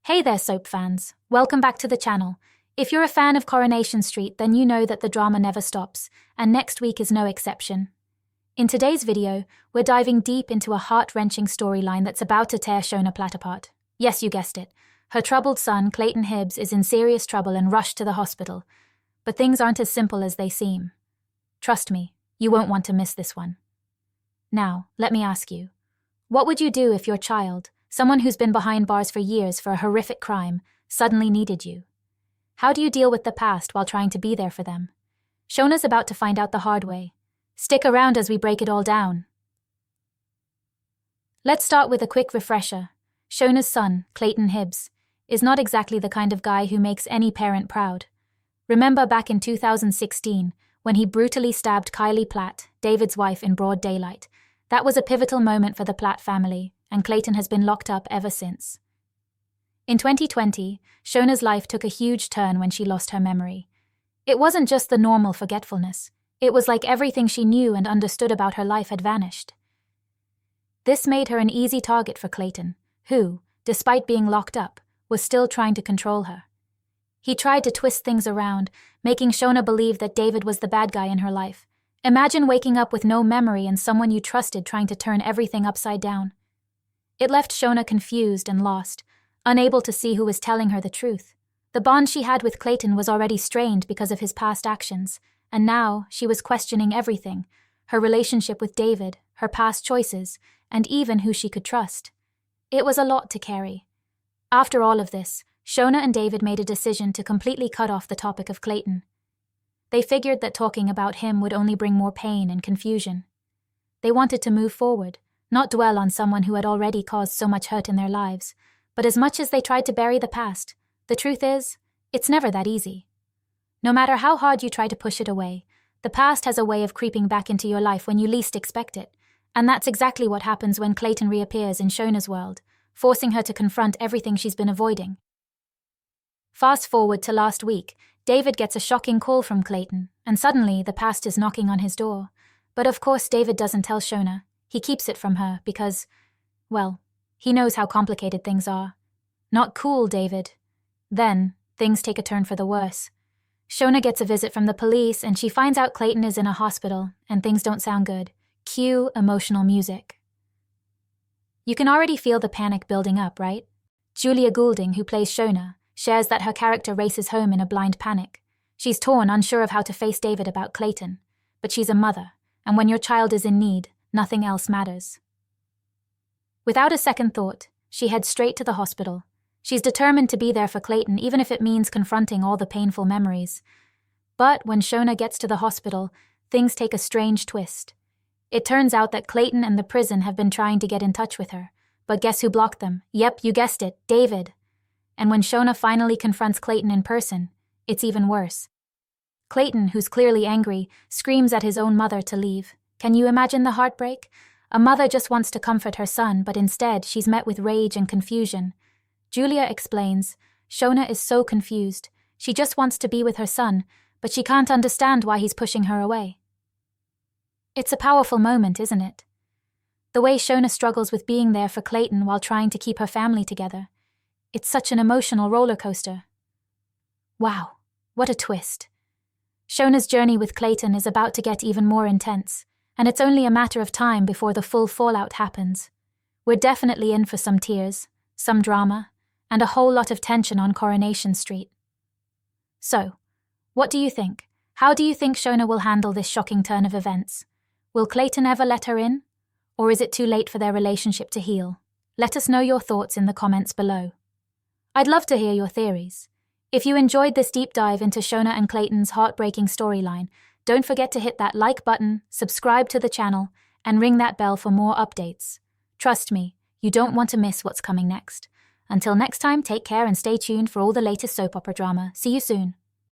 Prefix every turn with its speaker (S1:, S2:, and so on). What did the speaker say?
S1: Hey there, soap fans. Welcome back to the channel. If you're a fan of Coronation Street, then you know that the drama never stops, and next week is no exception. In today's video, we're diving deep into a heart-wrenching storyline that's about to tear Shona Platt apart. Yes, you guessed it. Her troubled son, Clayton Hibbs, is in serious trouble and rushed to the hospital. But things aren't as simple as they seem. Trust me, you won't want to miss this one. Now, let me ask you, what would you do if your child, someone who's been behind bars for years for a horrific crime, suddenly needed you? How do you deal with the past while trying to be there for them? Shona's about to find out the hard way. Stick around as we break it all down. Let's start with a quick refresher. Shona's son, Clayton Hibbs, is not exactly the kind of guy who makes any parent proud. Remember back in 2016, when he brutally stabbed Kylie Platt, David's wife, in broad daylight. That was a pivotal moment for the Platt family, and Clayton has been locked up ever since. In 2020, Shona's life took a huge turn when she lost her memory. It wasn't just the normal forgetfulness. It was like everything she knew and understood about her life had vanished. This made her an easy target for Clayton, who, despite being locked up, was still trying to control her. He tried to twist things around, making Shona believe that David was the bad guy in her life. Imagine waking up with no memory and someone you trusted trying to turn everything upside down. It left Shona confused and lost, unable to see who was telling her the truth. The bond she had with Clayton was already strained because of his past actions, and now she was questioning everything: her relationship with David, her past choices, and even who she could trust. It was a lot to carry. After all of this, Shona and David made a decision to completely cut off the topic of Clayton. They figured that talking about him would only bring more pain and confusion. They wanted to move forward, not dwell on someone who had already caused so much hurt in their lives. But as much as they tried to bury the past, the truth is, it's never that easy. No matter how hard you try to push it away, the past has a way of creeping back into your life when you least expect it, and that's exactly what happens when Clayton reappears in Shona's world, forcing her to confront everything she's been avoiding. Fast forward to last week, David gets a shocking call from Clayton, and suddenly the past is knocking on his door. But of course David doesn't tell Shona. He keeps it from her because, well, he knows how complicated things are. Not cool, David. Then, things take a turn for the worse. Shona gets a visit from the police and she finds out Clayton is in a hospital and things don't sound good. Cue emotional music. You can already feel the panic building up, right? Julia Goulding, who plays Shona, shares that her character races home in a blind panic. She's torn, unsure of how to face David about Clayton. But she's a mother, and when your child is in need, nothing else matters. Without a second thought, she heads straight to the hospital. She's determined to be there for Clayton, even if it means confronting all the painful memories. But when Shona gets to the hospital, things take a strange twist. It turns out that Clayton and the prison have been trying to get in touch with her. But guess who blocked them? Yep, you guessed it, David. And when Shona finally confronts Clayton in person, it's even worse. Clayton, who's clearly angry, screams at his own mother to leave. Can you imagine the heartbreak? A mother just wants to comfort her son, but instead she's met with rage and confusion. Julia explains, Shona is so confused. She just wants to be with her son, but she can't understand why he's pushing her away. It's a powerful moment, isn't it? The way Shona struggles with being there for Clayton while trying to keep her family together. It's such an emotional rollercoaster. Wow, what a twist. Shona's journey with Clayton is about to get even more intense, and it's only a matter of time before the full fallout happens. We're definitely in for some tears, some drama, and a whole lot of tension on Coronation Street. So, what do you think? How do you think Shona will handle this shocking turn of events? Will Clayton ever let her in? Or is it too late for their relationship to heal? Let us know your thoughts in the comments below. I'd love to hear your theories. If you enjoyed this deep dive into Shona and Clayton's heartbreaking storyline, don't forget to hit that like button, subscribe to the channel, and ring that bell for more updates. Trust me, you don't want to miss what's coming next. Until next time, take care and stay tuned for all the latest soap opera drama. See you soon.